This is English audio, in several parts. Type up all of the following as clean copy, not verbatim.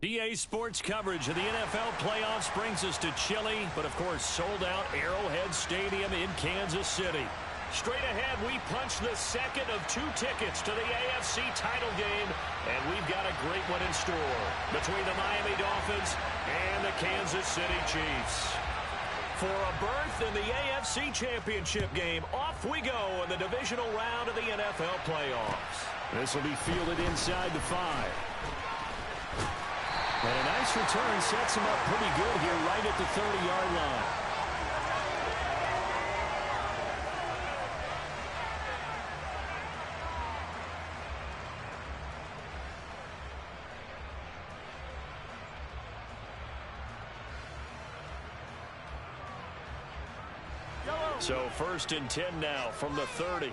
EA Sports coverage of the NFL playoffs brings us to chilly, but of course sold-out Arrowhead Stadium in Kansas City. Straight ahead, we punch the second of 2 tickets to the AFC title game, and we've got a great one in store between the Miami Dolphins and the Kansas City Chiefs. For a berth in the AFC Championship game, off we go in the divisional round of the NFL playoffs. This will be fielded inside the 5. And a nice return sets him up pretty good here right at the 30-yard line. So 1st and 10 now from the 30.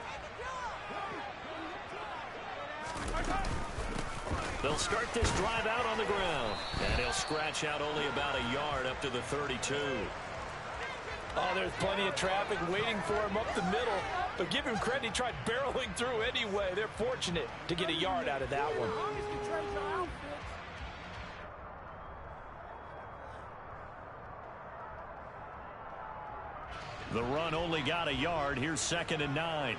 They'll start this drive out on the ground. And he'll scratch out only about a yard up to the 32. Oh, there's plenty of traffic waiting for him up the middle. But give him credit, he tried barreling through anyway. They're fortunate to get a yard out of that one. The run only got a yard. Here's 2nd and 9.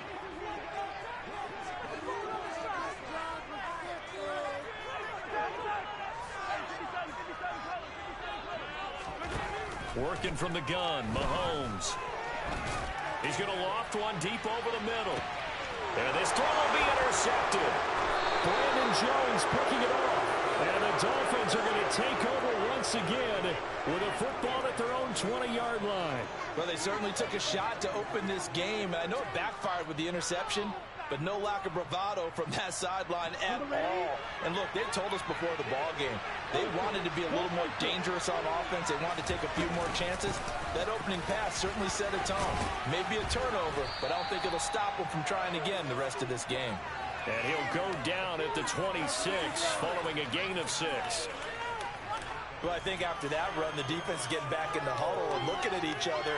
Working from the gun, Mahomes. He's going to loft one deep over the middle. And this throw will be intercepted. Brandon Jones picking it off. And the Dolphins are going to take over once again with a football at their own 20-yard line. Well, they certainly took a shot to open this game. I know it backfired with the interception, but no lack of bravado from that sideline at all. And look, they told us before the ball game, they wanted to be a little more dangerous on offense. They wanted to take a few more chances. That opening pass certainly set a tone. Maybe a turnover, but I don't think it'll stop them from trying again the rest of this game. And he'll go down at the 26 following a gain of 6. Well, I think after that run, the defense is getting back in the huddle and looking at each other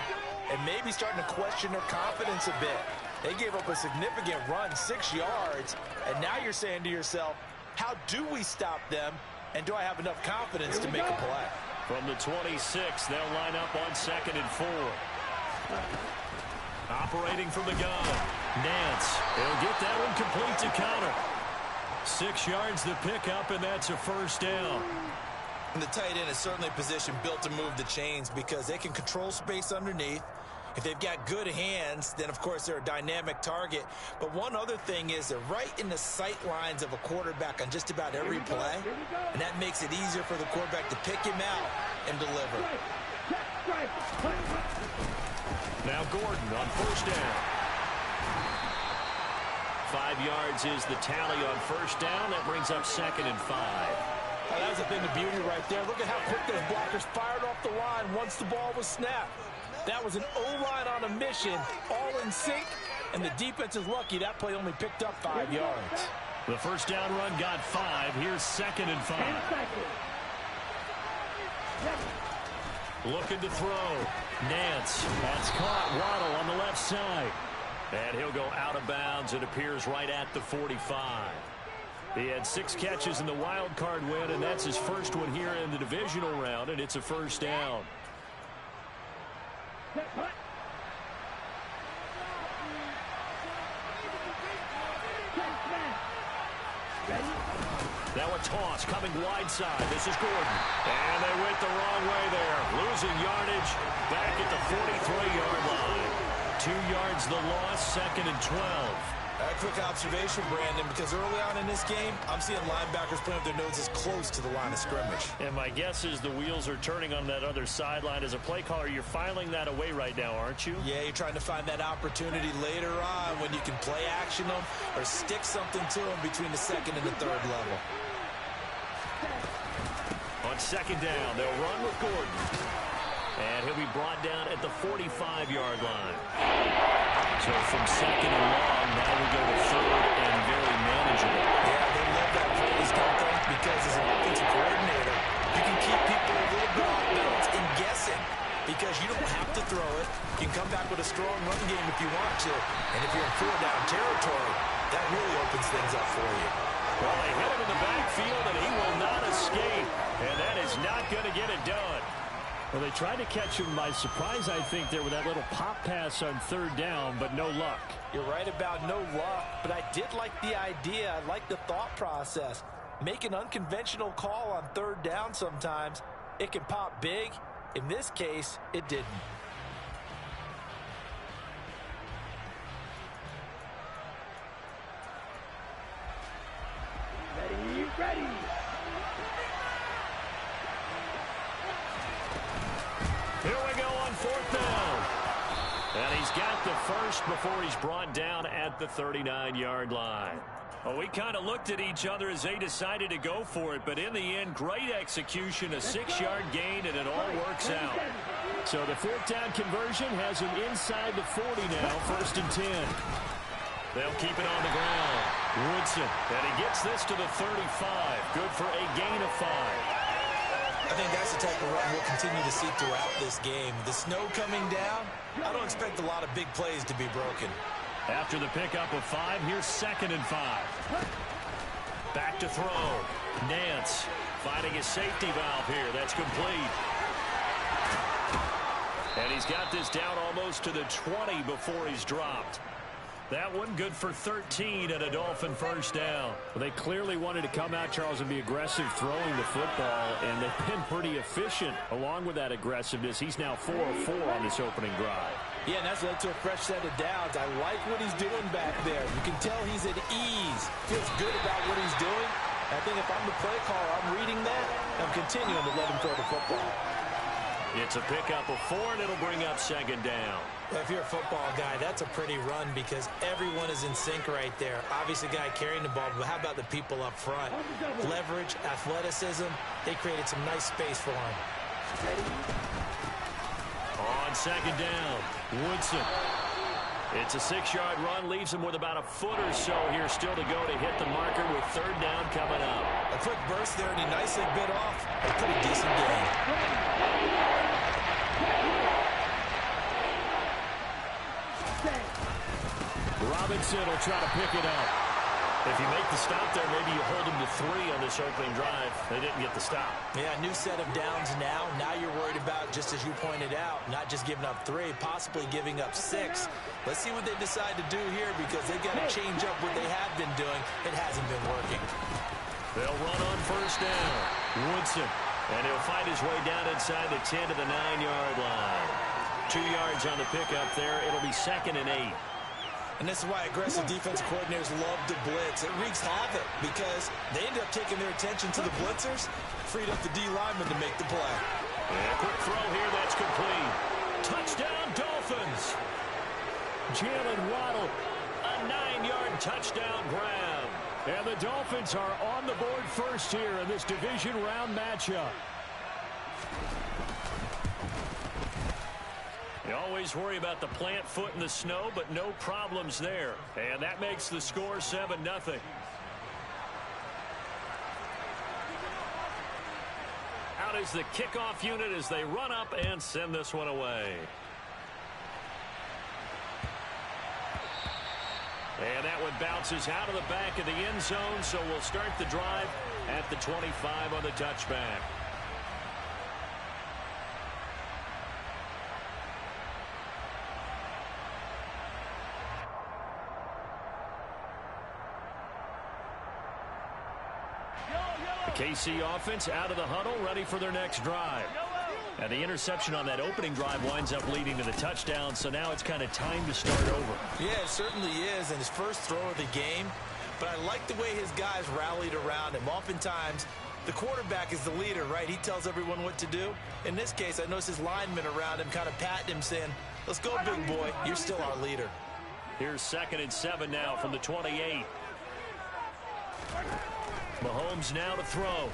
and maybe starting to question their confidence a bit. They gave up a significant run, 6 yards, and now you're saying to yourself, how do we stop them, and do I have enough confidence to make a play? From the 26, they'll line up on 2nd and 4. Operating from the gun, Nance. He'll get that one complete to counter. 6 yards the pickup, and that's a 1st down. And the tight end is certainly a position built to move the chains because they can control space underneath. If they've got good hands, then, of course, they're a dynamic target. But one other thing is they're right in the sight lines of a quarterback on just about every play, and that makes it easier for the quarterback to pick him out and deliver. Now Gordon on 1st down. 5 yards is the tally on 1st down. That brings up 2nd and 5. Oh, that was a thing of beauty right there. Look at how quick those blockers fired off the line once the ball was snapped. That was an O-line on a mission, all in sync, and the defense is lucky that play only picked up 5 yards. The 1st down run got 5. Here's 2nd and 5. Looking to throw. Nance. That's caught. Waddle on the left side. And he'll go out of bounds. It appears right at the 45. He had 6 catches in the wild card win, and that's his first one here in the divisional round, and it's a 1st down. Now a toss coming wide side. This is Gordon. And they went the wrong way there. Losing yardage back at the 43-yard line. 2 yards the loss, 2nd and 12. A quick observation, Brandon, because early on in this game, I'm seeing linebackers putting up their noses close to the line of scrimmage. And my guess is the wheels are turning on that other sideline. As a play caller, you're filing that away right now, aren't you? Yeah, you're trying to find that opportunity later on when you can play action them or stick something to them between the 2nd and the 3rd level. On 2nd down, they'll run with Gordon. And he'll be brought down at the 45-yard line. So from 2nd and long, now we go to 3rd and very manageable. Yeah, they love that phrase, don't they? Because as an offensive coordinator, you can keep people a little bit off balance and guessing because you don't have to throw it. You can come back with a strong run game if you want to. And if you're in 4-down territory, that really opens things up for you. Well, they hit him in the backfield, and he will not escape. And that is not going to get it done. Well, they tried to catch him by surprise, I think, there with that little pop pass on third down, but no luck. You're right about no luck, but I did like the idea. I like the thought process. Make an unconventional call on third down sometimes. It can pop big. In this case, it didn't. Ready. Here we go on fourth down. And he's got the first before he's brought down at the 39-yard line. Well, we kind of looked at each other as they decided to go for it, but in the end, great execution, a 6-yard gain, and it all works out. So the fourth down conversion has him inside the 40 now, 1st and 10. They'll keep it on the ground. Woodson, and he gets this to the 35. Good for a gain of 5. I think that's the type of run we'll continue to see throughout this game. The snow coming down, I don't expect a lot of big plays to be broken. After the pickup of 5, here's 2nd and 5. Back to throw. Nance finding his safety valve here. That's complete. And he's got this down almost to the 20 before he's dropped. That one good for 13 and a Dolphin first down. Well, they clearly wanted to come out, Charles, and be aggressive throwing the football, and they've been pretty efficient along with that aggressiveness. He's now 4 of 4 on this opening drive. Yeah, and that's led to a fresh set of downs. I like what he's doing back there. You can tell he's at ease. Feels good about what he's doing. I think if I'm the play caller, I'm reading that. I'm continuing to let him throw the football. It's a pickup of 4, and it'll bring up 2nd down. Well, if you're a football guy, that's a pretty run because everyone is in sync right there. Obviously, the guy carrying the ball, but how about the people up front? Leverage, athleticism, they created some nice space for him. On 2nd down, Woodson. It's a 6-yard run, leaves him with about a foot or so here still to go to hit the marker with 3rd down coming up. A quick burst there, and he nicely bit off a pretty decent gain. Robinson will try to pick it up. If you make the stop there, maybe you hold him to 3 on this opening drive. They didn't get the stop. Yeah, new set of downs now. Now you're worried about, just as you pointed out, not just giving up 3, possibly giving up 6. Let's see what they decide to do here because they've got to change up what they have been doing. It hasn't been working. They'll run on first down. Woodson. And he'll fight his way down inside the 10 to the 9-yard line. 2 yards on the pickup there. It'll be 2nd and 8. And this is why aggressive defensive coordinators love to blitz. It wreaks havoc because they end up taking their attention to the blitzers, freed up the D lineman to make the play. And a quick throw here, that's complete. Touchdown, Dolphins. Jalen Waddle, a 9-yard touchdown grab. And the Dolphins are on the board first here in this division round matchup. You always worry about the plant foot in the snow, but no problems there. And that makes the score 7-0. Out is the kickoff unit as they run up and send this one away. And that one bounces out of the back of the end zone, so we'll start the drive at the 25 on the touchback. The KC offense out of the huddle, ready for their next drive. And the interception on that opening drive winds up leading to the touchdown, so now it's kind of time to start over. Yeah, it certainly is, and his first throw of the game. But I like the way his guys rallied around him. Oftentimes, the quarterback is the leader, right? He tells everyone what to do. In this case, I noticed his linemen around him kind of patting him, saying, let's go, big boy. You're still our leader. Here's 2nd and 7 now from the 28. Mahomes now to throw.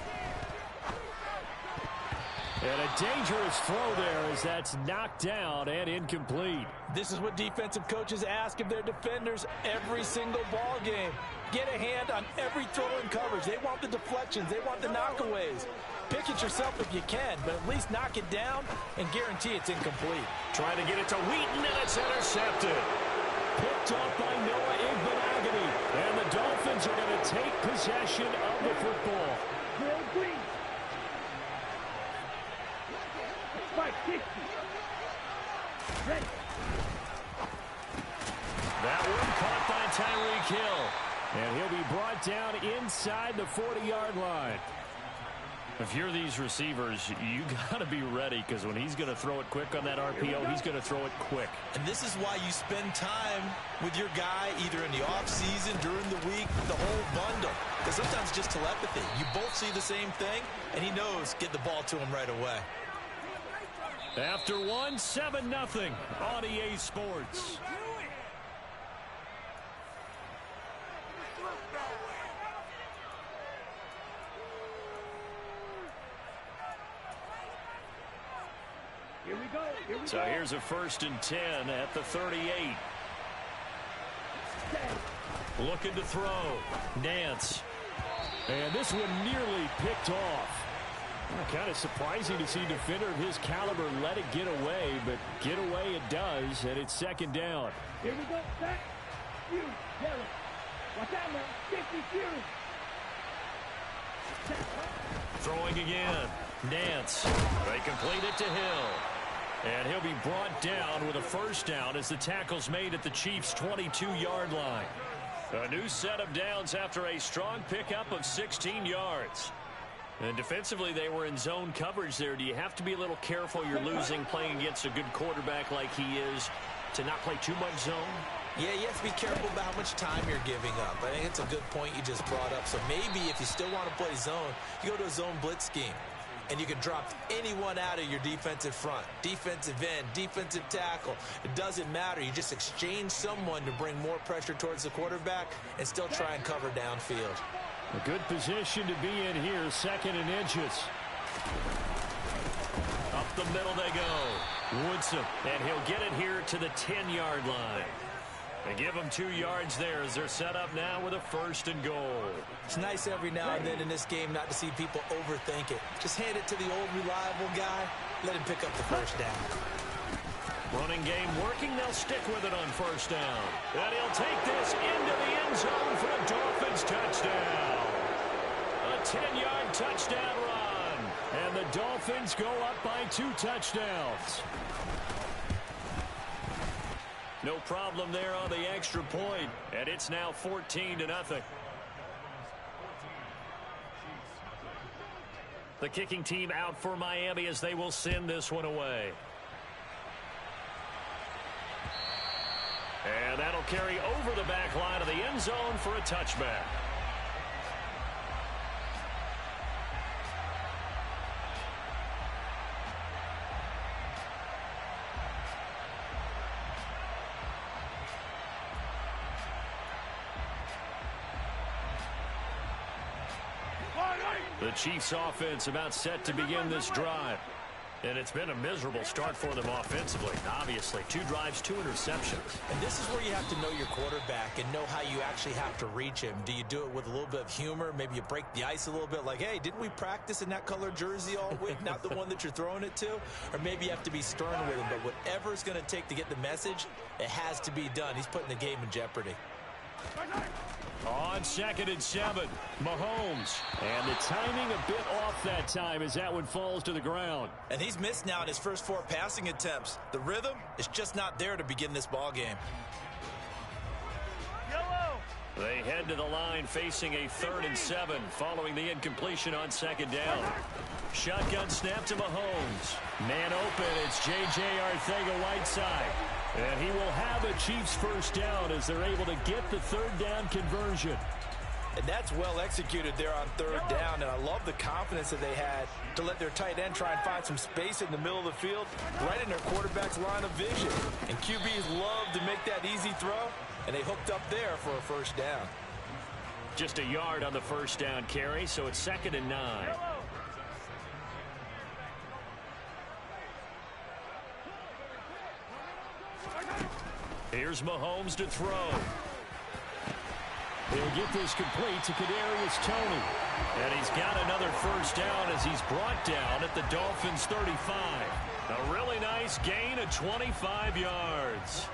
And a dangerous throw there as that's knocked down and incomplete. This is what defensive coaches ask of their defenders every single ball game. Get a hand on every throw in coverage. They want the deflections. They want the knockaways. Pick it yourself if you can, but at least knock it down and guarantee it's incomplete. Trying to get it to Wheaton, and it's intercepted. picked off by Noah Igbenogany. And the Dolphins are going to take possession of the football. That one caught by Tyreek Hill. And he'll be brought down inside the 40-yard line. If you're these receivers, you got to be ready, because when he's going to throw it quick on that RPO, he's going to throw it quick. And this is why you spend time with your guy either in the offseason, during the week, the whole bundle. Because sometimes it's just telepathy. You both see the same thing, and he knows get the ball to him right away. After one, 7-0 on EA Sports. So here's a 1st and 10 at the 38. Looking to throw. Nance. And this one nearly picked off. Kind of surprising to see a defender of his caliber let it get away, but get away it does, and it's 2nd down. Here we go. Back. You. Yellow. Watch out, man. 50 you. Throwing again. Nance. They complete it to Hill. And he'll be brought down with a 1st down as the tackle's made at the Chiefs' 22-yard line. A new set of downs after a strong pickup of 16 yards. And defensively, they were in zone coverage there. Do you have to be a little careful you're losing playing against a good quarterback like he is to not play too much zone? Yeah, you have to be careful about how much time you're giving up. I think it's a good point you just brought up. So maybe if you still want to play zone, you go to a zone blitz scheme. And you can drop anyone out of your defensive front. Defensive end, defensive tackle. It doesn't matter. You just exchange someone to bring more pressure towards the quarterback and still try and cover downfield. A good position to be in here, 2nd and inches. Up the middle they go. Woodson, and he'll get it here to the 10-yard line. They give them 2 yards there as they're set up now with a 1st and goal. It's nice every now and then in this game not to see people overthink it. Just hand it to the old reliable guy. Let him pick up the 1st down. Running game working. They'll stick with it on 1st down. And he'll take this into the end zone for a Dolphins touchdown. A 10-yard touchdown run. And the Dolphins go up by 2 touchdowns. No problem there on the extra point, and it's now 14-0. The kicking team out for Miami as they will send this one away. And that'll carry over the back line of the end zone for a touchback. The Chiefs offense about set to begin this drive. And it's been a miserable start for them offensively. Obviously, 2 drives, 2 interceptions. And this is where you have to know your quarterback and know how you actually have to reach him. Do you do it with a little bit of humor? Maybe you break the ice a little bit like, hey, didn't we practice in that color jersey all week? Not the one that you're throwing it to? Or maybe you have to be stern with him. But whatever it's going to take to get the message, it has to be done. He's putting the game in jeopardy. On 2nd and 7, Mahomes. And the timing a bit off that time as that one falls to the ground. And he's missed now in his first 4 passing attempts. The rhythm is just not there to begin this ball game. They head to the line facing a 3rd and 7 following the incompletion on 2nd down. Shotgun snap to Mahomes. Man open, it's J.J. Arcega-Whiteside. And he will have a Chiefs 1st down as they're able to get the 3rd down conversion. And that's well executed there on 3rd down. And I love the confidence that they had to let their tight end try and find some space in the middle of the field, right in their quarterback's line of vision. And QBs love to make that easy throw, and they hooked up there for a 1st down. Just a yard on the 1st down carry, so it's 2nd and 9. Here's Mahomes to throw. He'll get this complete to Kadarius Toney. And he's got another 1st down as he's brought down at the Dolphins' 35. A really nice gain of 25 yards.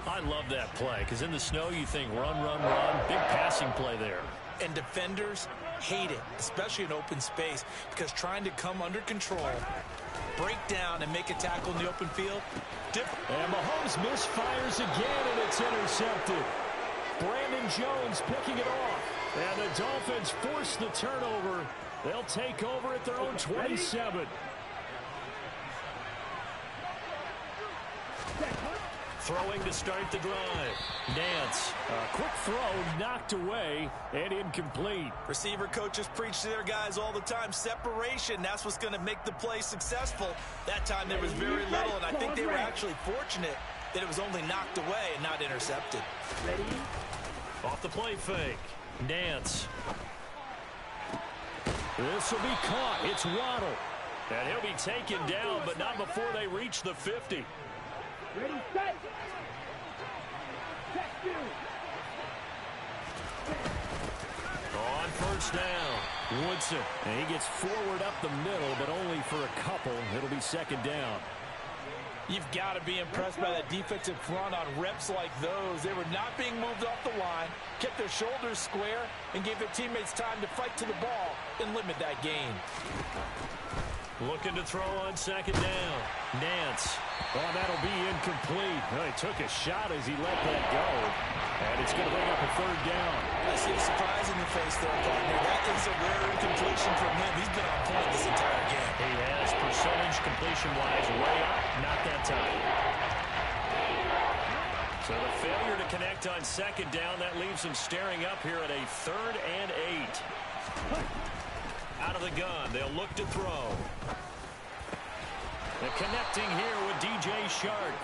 I love that play because in the snow you think run, run, run. Big passing play there. And defenders hate it, especially in open space, because trying to come under control, break down, and make a tackle in the open field, different. And Mahomes misfires again, and it's intercepted. Brandon Jones picking it off. And the Dolphins force the turnover. They'll take over at their own 27. Throwing to start the drive. Nance, a quick throw knocked away and incomplete. Receiver coaches preach to their guys all the time. Separation, that's what's going to make the play successful. That time there was very little, and I think they were actually fortunate that it was only knocked away and not intercepted. Off the play fake. Nance. This will be caught. It's Waddle. And he'll be taken down, but not before they reach the 50. Ready, set. Check you. On first down, Woodson. And he gets forward up the middle, but only for a couple. It'll be second down. You've got to be impressed by that defensive front on reps like those. They were not being moved off the line, kept their shoulders square, and gave their teammates time to fight to the ball and limit that gain. Looking to throw on second down. Nance. Oh, that'll be incomplete. Well, he took a shot as he let that go. And it's going to bring up a third down. I see a surprise in your face there, partner. That is a rare incompletion from him. He's been on point this entire game. He has percentage completion-wise way up. Not that time. So the failure to connect on second down, that leaves him staring up here at a 3rd and 8. Out of the gun, they'll look to throw. And connecting here with DJ Shark.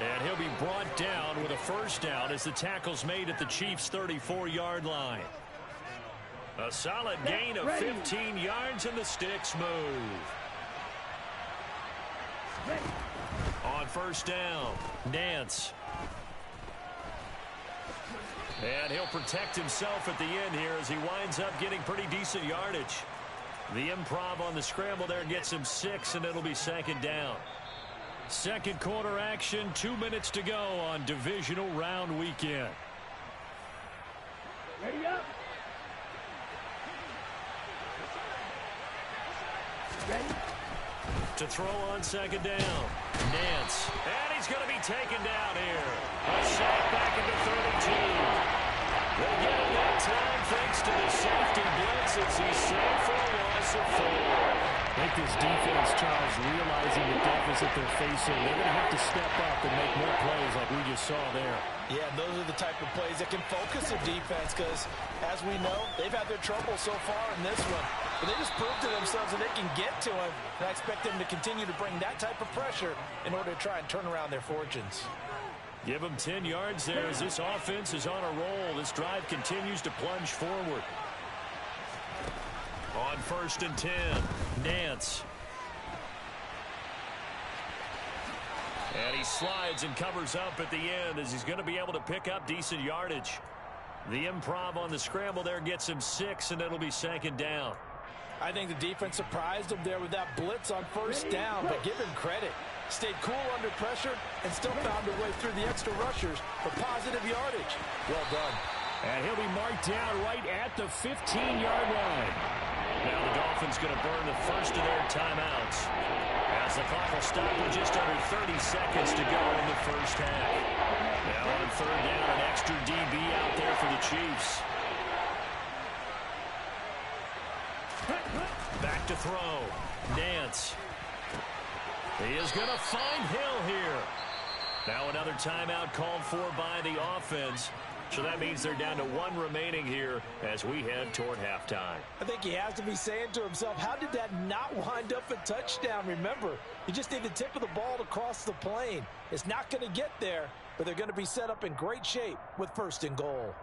And he'll be brought down with a first down as the tackle's made at the Chiefs' 34-yard line. A solid gain of 15 yards and the sticks move. On first down, Nance. And he'll protect himself at the end here as he winds up getting pretty decent yardage. The improv on the scramble there gets him 6, and it'll be second down. Second quarter action, 2 minutes to go on divisional round weekend. Ready up. Ready. To throw on second down, Nance. And he's going to be taken down here. A sack back into 32. They get him that time thanks to the safety blitz as he's saved for a loss of 4. I think this defense, Charles, realizing the deficit they're facing, they're going to have to step up and make more plays like we just saw there. Yeah, those are the type of plays that can focus their defense because, as we know, they've had their trouble so far in this one. But they just proved to themselves that they can get to him, and I expect them to continue to bring that type of pressure in order to try and turn around their fortunes. Give him 10 yards there as this offense is on a roll. This drive continues to plunge forward. On first and 10, Nance. And he slides and covers up at the end as he's going to be able to pick up decent yardage. The improv on the scramble there gets him 6, and it'll be second down. I think the defense surprised him there with that blitz on first down, but give him credit. Stayed cool under pressure and still found a way through the extra rushers for positive yardage. Well done. And he'll be marked down right at the 15-yard line. Now the Dolphins going to burn the first of their timeouts as the clock will stop with just under 30 seconds to go in the first half. Now on third down, an extra DB out there for the Chiefs. Back to throw. Nance. He is going to find Hill here. Now another timeout called for by the offense. So that means they're down to 1 remaining here as we head toward halftime. I think he has to be saying to himself, how did that not wind up a touchdown? Remember, you just need the tip of the ball to cross the plane. It's not going to get there, but they're going to be set up in great shape with first and goal.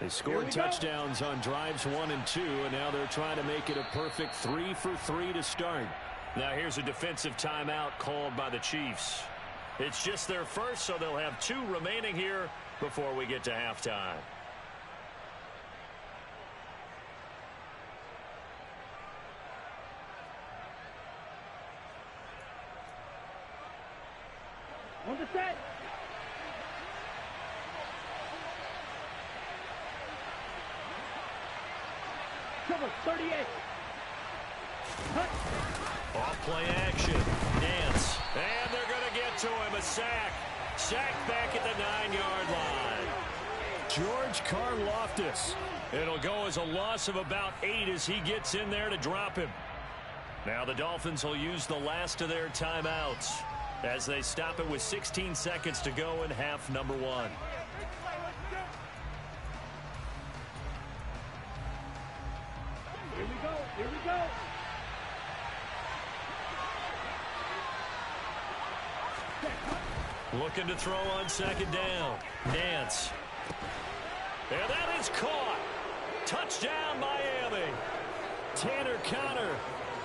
They scored touchdowns on drives 1 and 2, and now they're trying to make it a perfect 3 for 3 to start. Now here's a defensive timeout called by the Chiefs. It's just their first, so they'll have 2 remaining here before we get to halftime. Number 38. Cut. Off play action. Nance. And they're going to get to him. A sack. Sacked back at the 9-yard line. George Karlaftis. It'll go as a loss of about 8 as he gets in there to drop him. Now the Dolphins will use the last of their timeouts as they stop it with 16 seconds to go in half number 1. Here we go. Here we go. Looking to throw on second down. Nance. And that is caught. Touchdown, Miami. Tanner Conner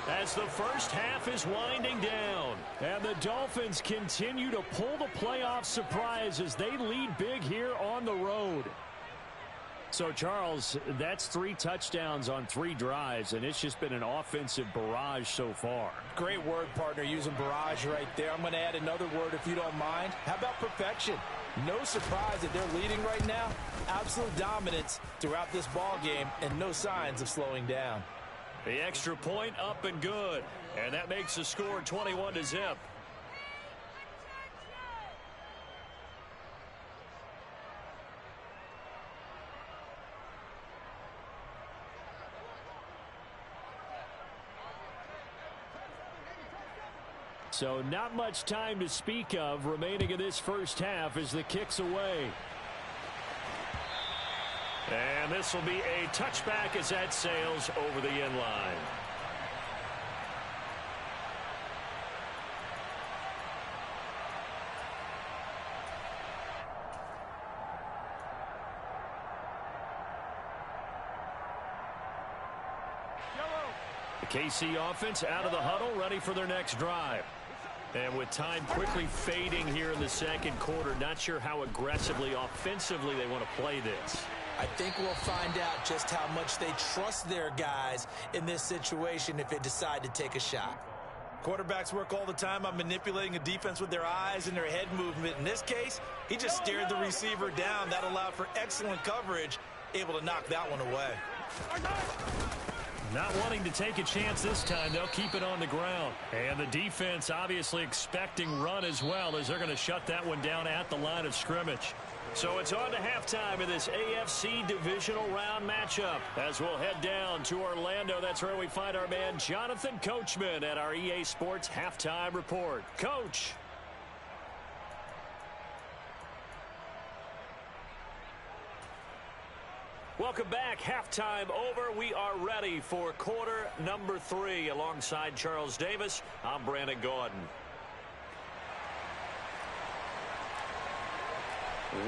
as the first half is winding down. And the Dolphins continue to pull the playoff surprise as they lead big here on the road. So, Charles, that's 3 touchdowns on 3 drives, and it's just been an offensive barrage so far. Great word, partner, using barrage right there. I'm going to add another word if you don't mind. How about perfection? No surprise that they're leading right now. Absolute dominance throughout this ball game and no signs of slowing down. The extra point up and good. And that makes the score 21-0. So not much time to speak of remaining in this first half as the kick's away. And this will be a touchback as that sails over the end line. The KC offense out of the huddle, ready for their next drive. And with time quickly fading here in the second quarter, not sure how aggressively, offensively they want to play this. I think we'll find out just how much they trust their guys in this situation if they decide to take a shot. Quarterbacks work all the time on manipulating a defense with their eyes and their head movement. In this case, he just stared the receiver down. That allowed for excellent coverage, able to knock that one away. Not wanting to take a chance this time, they'll keep it on the ground. And the defense obviously expecting run as well, as they're going to shut that one down at the line of scrimmage. So it's on to halftime in this AFC Divisional Round matchup. As we'll head down to Orlando, that's where we find our man Jonathan Coachman at our EA Sports Halftime Report. Coach. Welcome back. Halftime over. We are ready for quarter number 3. Alongside Charles Davis, I'm Brandon Gaudin.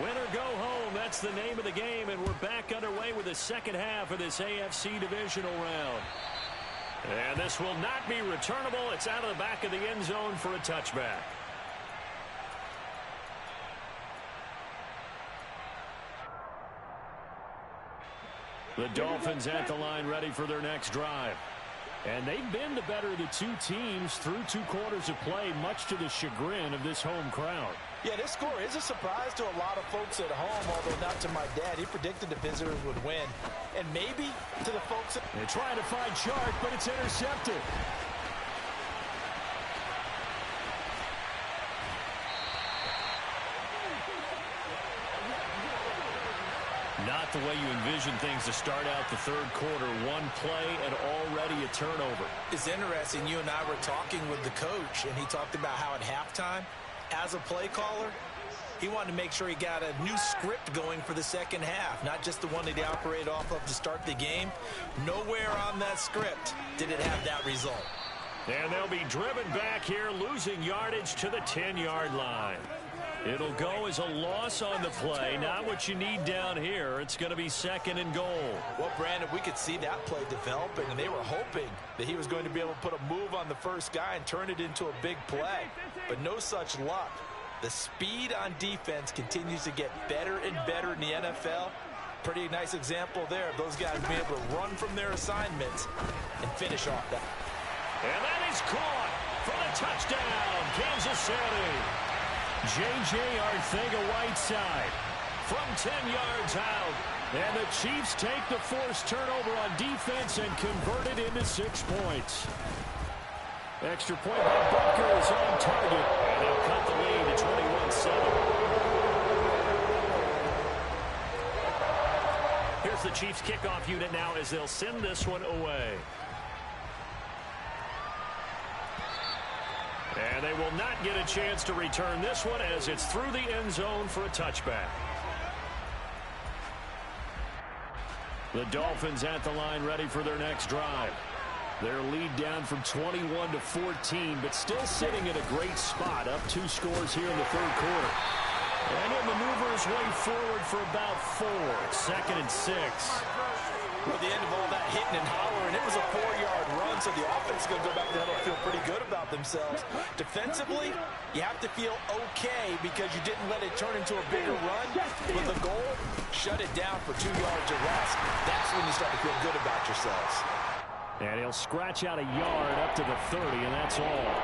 Win or go home, that's the name of the game, and we're back underway with the second half of this AFC Divisional Round. And this will not be returnable. It's out of the back of the end zone for a touchback. The Dolphins at the line, ready for their next drive. And they've been the better of the 2 teams through 2 quarters of play, much to the chagrin of this home crowd. Yeah, this score is a surprise to a lot of folks at home, although not to my dad. He predicted the visitors would win. And maybe to the folks... They're trying to find Chark, but it's intercepted. Not the way you envision things to start out the third quarter. 1 play and already a turnover. It's interesting. You and I were talking with the coach, and he talked about how at halftime, as a play caller, he wanted to make sure he got a new script going for the second half, not just the one that he operated off of to start the game. Nowhere on that script did it have that result. And they'll be driven back here, losing yardage to the 10-yard line. It'll go as a loss on the play. Not what you need down here. It's going to be second and goal. Well, Brandon, we could see that play developing, and they were hoping that he was going to be able to put a move on the first guy and turn it into a big play. But no such luck. The speed on defense continues to get better and better in the NFL. Pretty nice example there of those guys being able to run from their assignments and finish off that. And that is caught for the touchdown, Kansas City. J.J. Arthega-Whiteside from 10 yards out. And the Chiefs take the forced turnover on defense and convert it into 6 points. Extra point by Butker is on target. And they'll cut the lead to 21-7. Here's the Chiefs kickoff unit now as they'll send this one away. And they will not get a chance to return this one as it's through the end zone for a touchback. The Dolphins at the line ready for their next drive. Their lead down from 21 to 14, but still sitting in a great spot, up 2 scores here in the third quarter. And he'll maneuver his way forward for about 4. 2nd and 6. At the end of all that hitting and hollering, it was a 4-yard run, so the offense is going to go back there and feel pretty good about themselves. Defensively, you have to feel okay because you didn't let it turn into a bigger run. With the goal, shut it down for 2 yards or less. That's when you start to feel good about yourselves. And he'll scratch out a yard up to the 30, and that's all.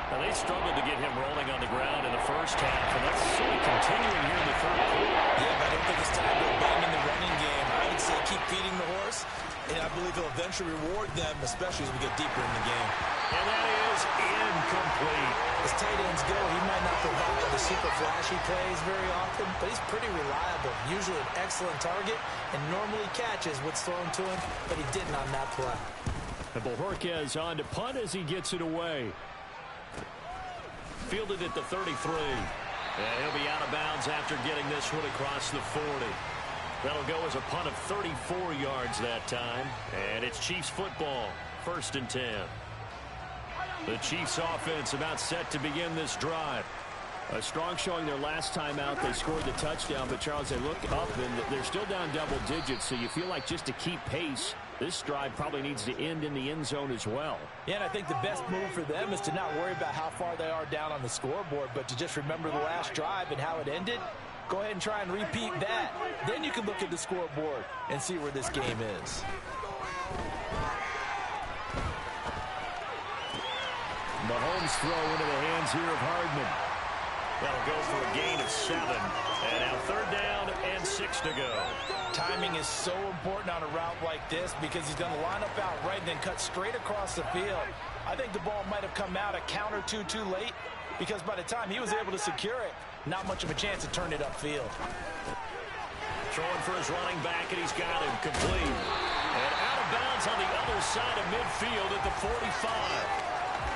Now, they struggled to get him rolling on the ground in the first half, and that's sort of continuing here in the third quarter. Yeah, but I don't think it's time to abandon the running game. I would say keep feeding the horse, and I believe he'll eventually reward them, especially as we get deeper in the game. And that is incomplete. As tight ends go, he might not provide the super flashy plays very often, but he's pretty reliable, usually an excellent target, and normally catches what's thrown to him, but he didn't on that play. And Bojorquez on to punt as he gets it away. Fielded at the 33. And he'll be out of bounds after getting this one across the 40. That'll go as a punt of 34 yards that time. And it's Chiefs football. 1st and 10. The Chiefs offense about set to begin this drive. A strong showing their last time out. They scored the touchdown, but Charles, they look up and they're still down double digits, so you feel like just to keep pace, this drive probably needs to end in the end zone as well. Yeah, and I think the best move for them is to not worry about how far they are down on the scoreboard, but to just remember the last drive and how it ended. Go ahead and try and repeat that. Then you can look at the scoreboard and see where this game is. Mahomes throw into the hands here of Hardman. That'll go for a gain of 7. And now 3rd down and 6 to go. Timing is so important on a route like this because he's going to line up out right and then cut straight across the field. I think the ball might have come out a count or two too late because by the time he was able to secure it, not much of a chance to turn it upfield. Throwing for his running back, and he's got him complete. And out of bounds on the other side of midfield at the 45.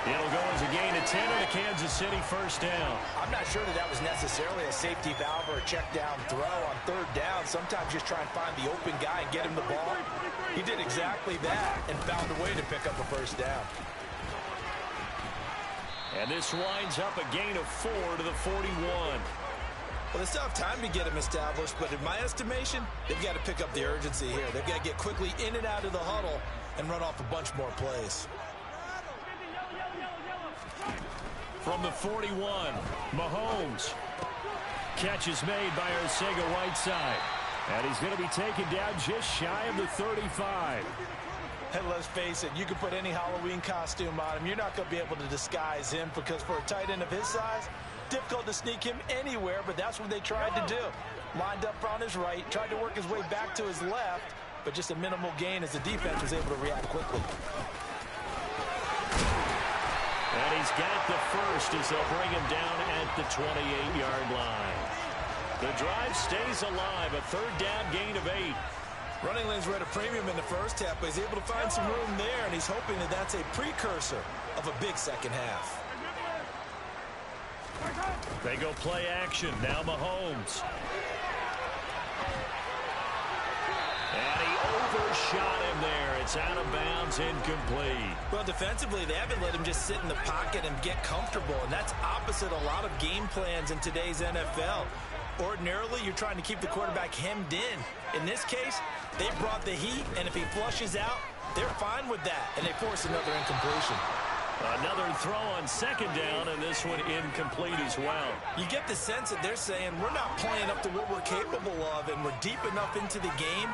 It'll go as a gain of 10 and a Kansas City 1st down. I'm not sure that was necessarily a safety valve or a check down throw on 3rd down. Sometimes just try and find the open guy and get him the ball. He did exactly that and found a way to pick up a 1st down. And this winds up a gain of 4 to the 41. Well, they still have time to get him established, but in my estimation, they've got to pick up the urgency here. They've got to get quickly in and out of the huddle and run off a bunch more plays. From the 41, Mahomes. Catch is made by Arcega-Whiteside. And he's going to be taken down just shy of the 35. And let's face it, you can put any Halloween costume on him. You're not going to be able to disguise him because for a tight end of his size, difficult to sneak him anywhere, but that's what they tried to do. Lined up on his right, tried to work his way back to his left, but just a minimal gain as the defense was able to react quickly. And he's got the first as they'll bring him down at the 28-yard line. The drive stays alive, a 3rd down gain of 8. Running lanes were at a premium in the first half, but he's able to find some room there, and he's hoping that that's a precursor of a big second half. They go play action. Now Mahomes. And he overshot him there. It's out of bounds, incomplete. Well, defensively, they haven't let him just sit in the pocket and get comfortable, and that's opposite a lot of game plans in today's NFL. Ordinarily, you're trying to keep the quarterback hemmed in. In this case, they brought the heat, and if he flushes out, they're fine with that, and they force another incompletion. Another throw on 2nd down, and this one incomplete as well. You get the sense that they're saying we're not playing up to what we're capable of, and we're deep enough into the game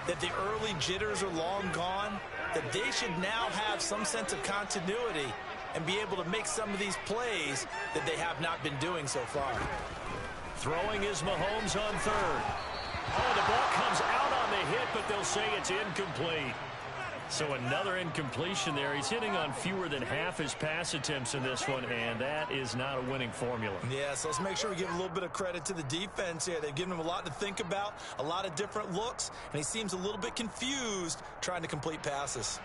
that the early jitters are long gone, that they should now have some sense of continuity and be able to make some of these plays that they have not been doing so far. Throwing is Mahomes on third. Oh, the ball comes out on the hit, but they'll say it's incomplete. So another incompletion there. He's hitting on fewer than half his pass attempts in this one, and that is not a winning formula. Yeah, so let's make sure we give a little bit of credit to the defense here. They've given him a lot to think about, a lot of different looks, and he seems a little bit confused trying to complete passes.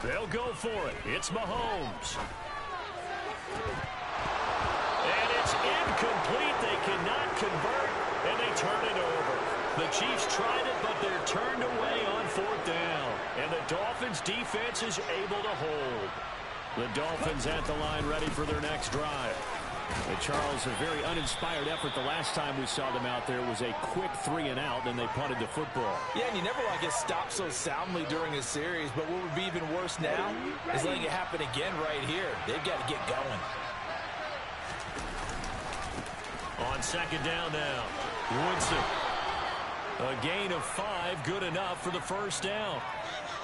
They'll go for it. It's Mahomes. And it's incomplete. They cannot convert, and they turn it over. The Chiefs tried it, but they're turned away on fourth down. And the Dolphins' defense is able to hold. The Dolphins at the line ready for their next drive. And Charles, a very uninspired effort the last time we saw them out there was a quick 3-and-out, then they punted the football. Yeah, and you never want to get stopped so soundly during a series, but what would be even worse now is letting it happen again right here. They've got to get going. On second down now, Woodson. A gain of 5, good enough for the first down.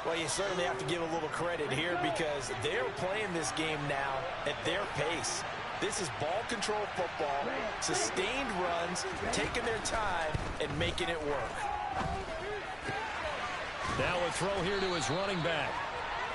Well, you certainly have to give a little credit here because they're playing this game now at their pace. This is ball control football, sustained runs, taking their time, and making it work. Now a throw here to his running back.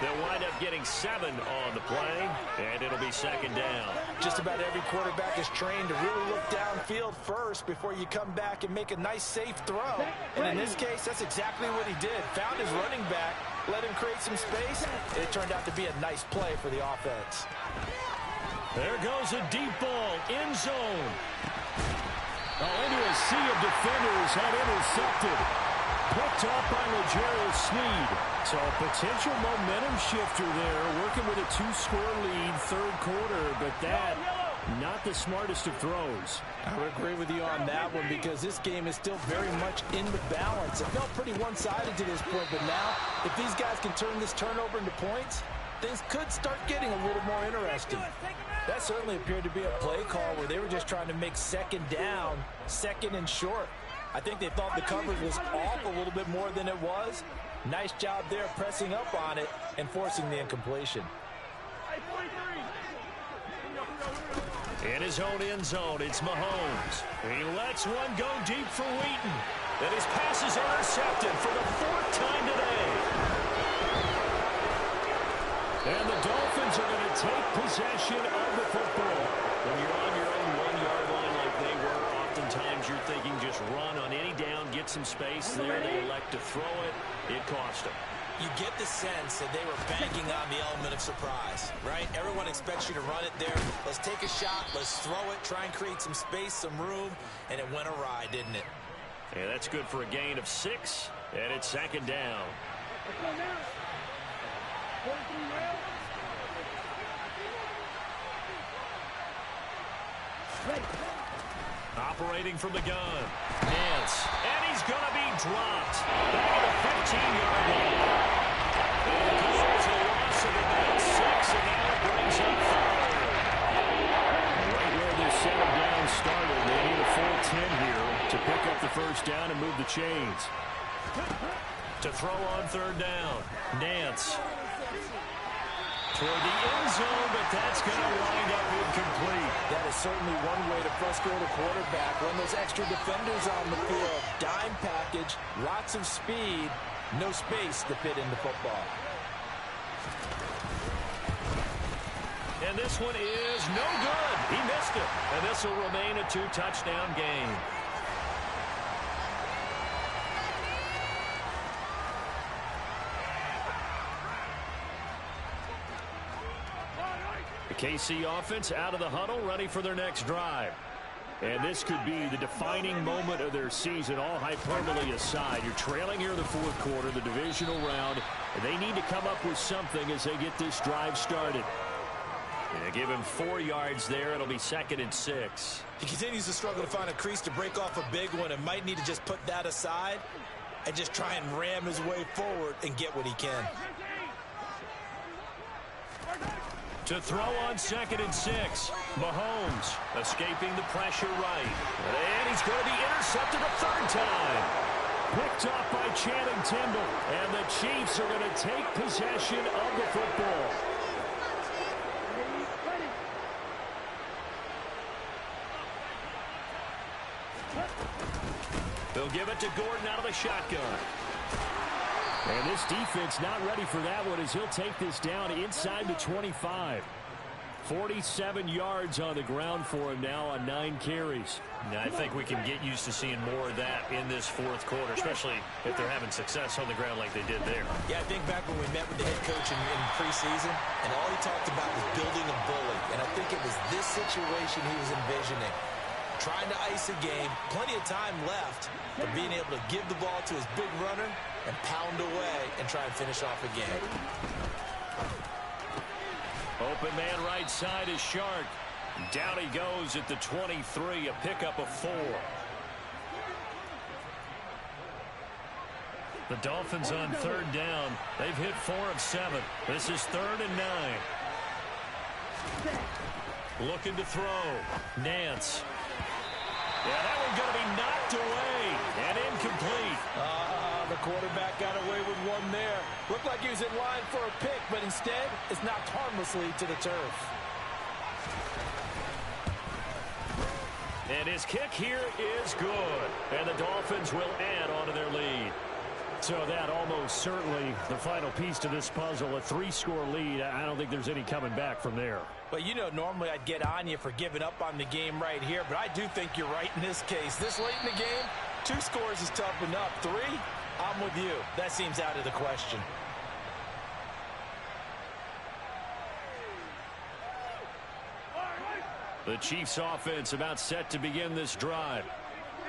They'll wind up getting 7 on the play, and it'll be second down. Just about every quarterback is trained to really look downfield first before you come back and make a nice, safe throw. And in this case, that's exactly what he did. Found his running back, let him create some space, and it turned out to be a nice play for the offense. There goes a deep ball, end zone. Oh, into a sea of defenders, and intercepted. Picked off by L'Jarius Sneed. So a potential momentum shifter there, working with a 2-score lead, third quarter, but that, not the smartest of throws. I would agree with you on that one because this game is still very much in the balance. It felt pretty one-sided to this point, but now, if these guys can turn this turnover into points, things could start getting a little more interesting. That certainly appeared to be a play call where they were just trying to make second down, second and short. I think they thought the coverage was off a little bit more than it was. Nice job there pressing up on it and forcing the incompletion. In his own end zone, it's Mahomes. He lets one go deep for Wheaton. And his pass is intercepted for the 4th time today. And the Dolphins are going to take possession of the football. When you're on your own 1-yard line like they were, oftentimes you're thinking just run on any down, get some space. There they elect to throw it. It cost them. You get the sense that they were banking on the element of surprise, right? Everyone expects you to run it there. Let's take a shot. Let's throw it. Try and create some space, some room. And it went awry, didn't it? Yeah, that's good for a gain of 6. And it's second down. Operating from the gun. Nance. And he's going to be dropped. Back at the 15-yard line. And there's a loss of about 6, and now it brings up 3rd. Right where this settle down started, they need a full 10 here to pick up the first down and move the chains. To throw on 3rd down. Nance. Toward the end zone, but that's going to wind up incomplete. That is certainly one way to frustrate a quarterback. Run those extra defenders on the field. Dime package, lots of speed, no space to fit into football. And this one is no good. He missed it. And this will remain a 2-touchdown game. The KC offense out of the huddle, ready for their next drive. And this could be the defining moment of their season, all hyperbole aside. You're trailing here in the 4th quarter, the divisional round. And they need to come up with something as they get this drive started. And they give him 4 yards there. It'll be 2nd and 6. He continues to struggle to find a crease to break off a big one and might need to just put that aside and just try and ram his way forward and get what he can. To throw on 2nd and 6. Mahomes escaping the pressure right. And he's going to be intercepted a 3rd time. Picked off by Channing Tindall. And the Chiefs are going to take possession of the football. They'll give it to Gordon out of the shotgun. And this defense not ready for that one as he'll take this down inside the 25. 47 yards on the ground for him now on 9 carries. Now, I think we can get used to seeing more of that in this fourth quarter, especially if they're having success on the ground like they did there. Yeah, I think back when we met with the head coach in preseason, and all he talked about was building a bully. And I think it was this situation he was envisioning. Trying to ice a game, plenty of time left, but being able to give the ball to his big runner and pound away and try and finish off a game. Open man right side is Shark. Down he goes at the 23, a pickup of 4. The Dolphins on third down. They've hit 4 of 7. This is 3rd and 9. Looking to throw. Nance. Yeah, that one's going to be knocked away and incomplete. The quarterback got away with one there. Looked like he was in line for a pick, but instead, it's knocked harmlessly to the turf. And his kick here is good. And the Dolphins will add on to their lead. So that almost certainly the final piece to this puzzle, a 3-score lead. I don't think there's any coming back from there. But you know, normally I'd get on you for giving up on the game right here, but I do think you're right in this case. This late in the game, 2 scores is tough enough. 3, I'm with you. That seems out of the question. The Chiefs offense about set to begin this drive.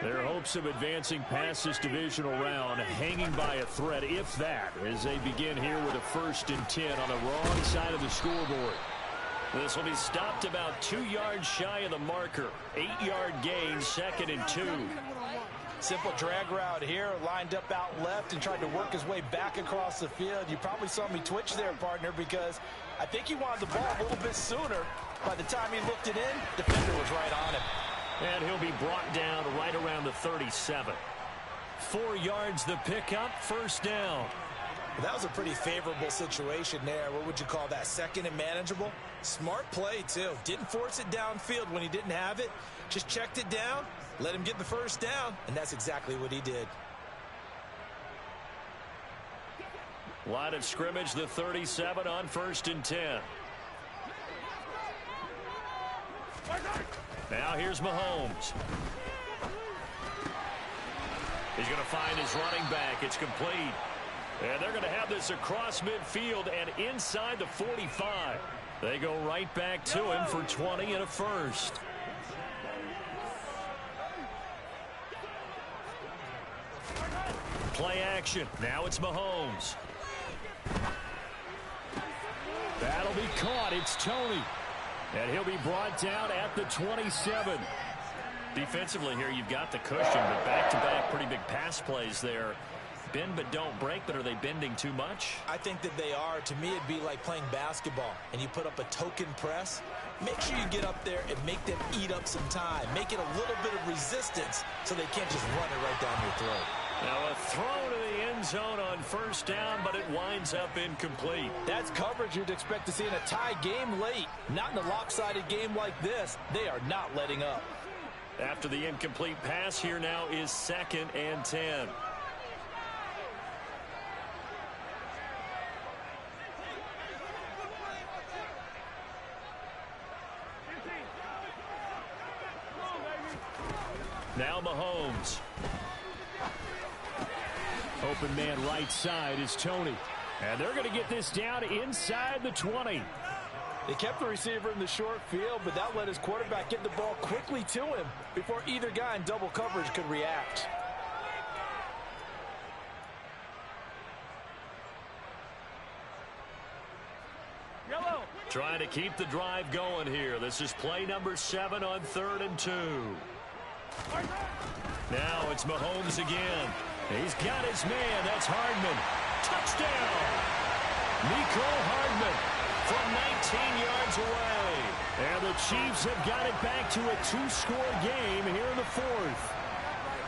Their hopes of advancing past this divisional round hanging by a thread, if that, as they begin here with a 1st and 10 on the wrong side of the scoreboard. This will be stopped about 2 yards shy of the marker. 8-yard gain, 2nd and 2. Simple drag route here, lined up out left and tried to work his way back across the field. You probably saw me twitch there, partner, because I think he wanted the ball a little bit sooner. By the time he looked it in, defender was right on him. And he'll be brought down right around the 37. 4 yards the pickup, 1st down. That was a pretty favorable situation there. What would you call that? 2nd and manageable? Smart play, too. Didn't force it downfield when he didn't have it. Just checked it down, let him get the 1st down, and that's exactly what he did. Line of scrimmage, the 37 on 1st and 10. Now here's Mahomes. He's going to find his running back. It's complete. And they're going to have this across midfield and inside the 45. They go right back to him for 20 and a 1st. Play action. Now it's Mahomes. That'll be caught. It's Tony. And he'll be brought down at the 27. Defensively here, you've got the cushion, but back-to-back pretty big pass plays there. Bend but don't break, but are they bending too much? I think that they are. To me, it'd be like playing basketball, and you put up a token press. Make sure you get up there and make them eat up some time. Make it a little bit of resistance so they can't just run it right down your throat. Now a throw to the end zone on 1st down, but it winds up incomplete. That's coverage you'd expect to see in a tie game late. Not in a lopsided game like this. They are not letting up. After the incomplete pass, here now is 2nd and 10. Now Mahomes. Open man right side is Tony. And they're going to get this down inside the 20. They kept the receiver in the short field, but that let his quarterback get the ball quickly to him before either guy in double coverage could react. Yellow. Trying to keep the drive going here. This is play number 7 on 3rd and 2. Now it's Mahomes again. He's got his man. That's Hardman. Touchdown! Mecole Hardman from 19 yards away. And the Chiefs have got it back to a 2-score game here in the 4th.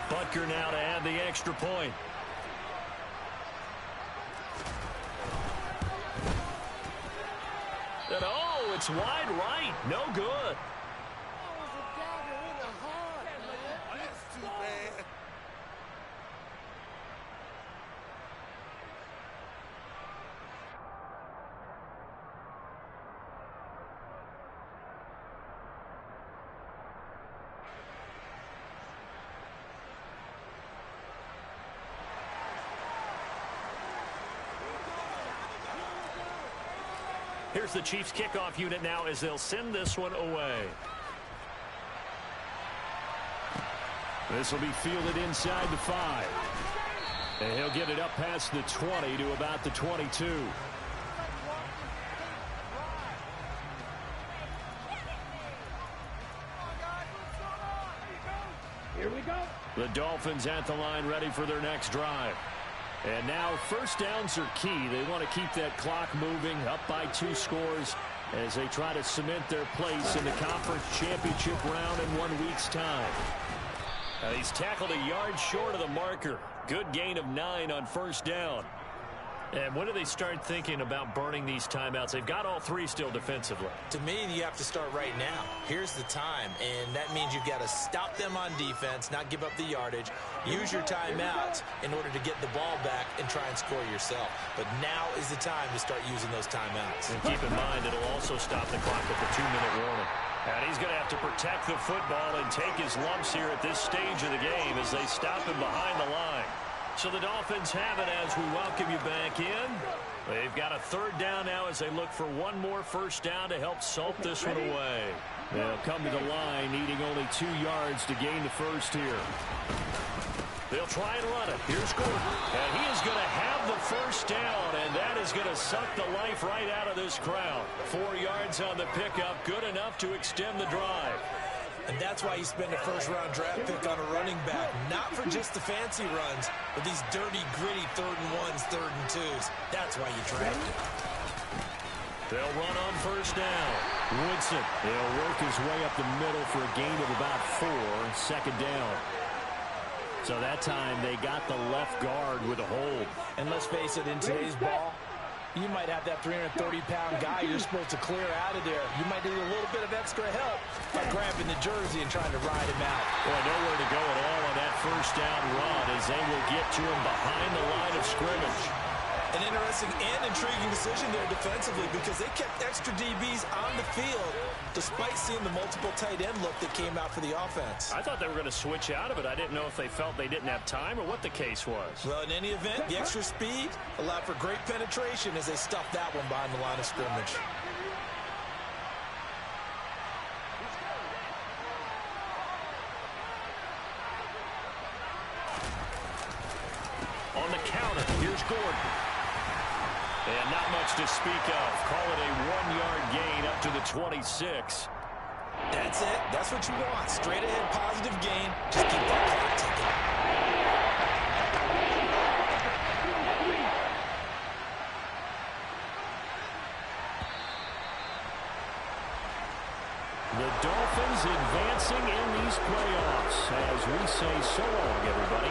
Butker now to add the extra point. And oh, it's wide right. No good. Here's the Chiefs kickoff unit now as they'll send this one away. This will be fielded inside the 5. And he'll get it up past the 20 to about the 22. Here we go. The Dolphins at the line ready for their next drive. And now first downs are key. They want to keep that clock moving up by 2 scores as they try to cement their place in the conference championship round in 1 week's time. Now he's tackled a yard short of the marker. Good gain of 9 on first down. And when do they start thinking about burning these timeouts? They've got all 3 still defensively. To me, you have to start right now. Here's the time, and that means you've got to stop them on defense, not give up the yardage, use your timeouts in order to get the ball back and try and score yourself. But now is the time to start using those timeouts. And keep in mind, it'll also stop the clock at the 2-minute warning. And he's going to have to protect the football and take his lumps here at this stage of the game as they stop him behind the line. So the Dolphins have it as we welcome you back in. They've got a 3rd down now as they look for one more first down to help salt this one away. They'll come to the line needing only 2 yards to gain the first here. They'll try and run it. Here's Gordon. And he is going to have the first down, and that is going to suck the life right out of this crowd. 4 yards on the pickup, good enough to extend the drive. And that's why you spend a first-round draft pick on a running back. Not for just the fancy runs, but these dirty, gritty 3rd and 1s, 3rd and 2s. That's why you draft it. They'll run on first down. Woodson, he'll work his way up the middle for a gain of about 4, 2nd down. So that time they got the left guard with a hold. And let's face it, in today's ball, you might have that 330-pound guy you're supposed to clear out of there. You might need a little bit of extra help by grabbing the jersey and trying to ride him out. Boy, nowhere to go at all on that first down run as they will get to him behind the line of scrimmage. An interesting and intriguing decision there defensively because they kept extra DBs on the field despite seeing the multiple tight end look that came out for the offense. I thought they were going to switch out of it. I didn't know if they felt they didn't have time or what the case was. Well, in any event, the extra speed allowed for great penetration as they stuffed that one behind the line of scrimmage. On the counter, here's Gordon. And not much to speak of. Call it a 1-yard gain up to the 26. That's it. That's what you want. Straight ahead positive gain. Just keep that clock ticking. The Dolphins advancing in these playoffs as we say so long, everybody.